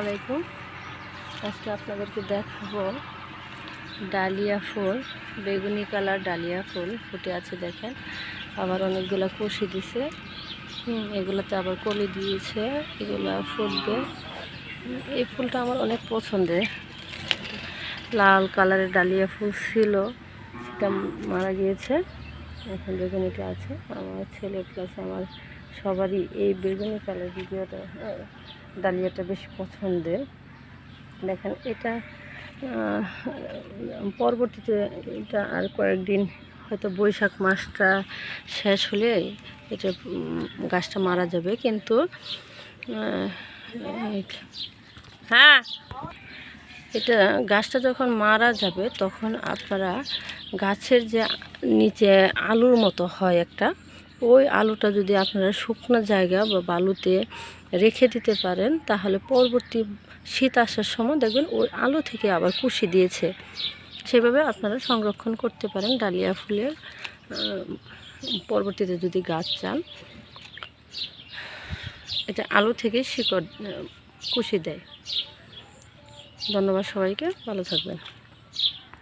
আলাইকুম। আজকে আপনাদেরকে দেখাবো ডালিয়া ফুল, বেগুনি কালার ডালিয়া ফুল ফুটে আছে দেখেন। আবার অনেকগুলো কষি দিছে, এগুলোতে আবার কলি দিয়েছে, এগুলো ফুটবে। এই ফুলটা আমার অনেক পছন্দের। লাল কালারের ডালিয়া ফুল ছিল, সেটা মারা গিয়েছে। এখন বেগুনিটা আছে। আমার ছেলে প্লাস আমার সবারই এই বেগুনি কালার ডালিয়াটা বেশি পছন্দের। দেখেন এটা পরবর্তীতে এটা আর কয়েকদিন, হয়তো বৈশাখ মাসটা শেষ হলে এটা গাছটা মারা যাবে। কিন্তু হ্যাঁ, এটা গাছটা যখন মারা যাবে তখন আপনারা গাছের যে নিচে আলুর মতো হয় একটা, ওই আলুটা যদি আপনারা শুকনো জায়গা বা বালুতে রেখে দিতে পারেন, তাহলে পরবর্তী শীত আসার সময় দেখবেন ওই আলু থেকে আবার কুশি দিয়েছে। সেভাবে আপনারা সংরক্ষণ করতে পারেন ডালিয়া ফুলের। পরবর্তীতে যদি গাছ চান, এটা আলু থেকে শিকড় কুশি দেয়। ধন্যবাদ সবাইকে, ভালো থাকবেন।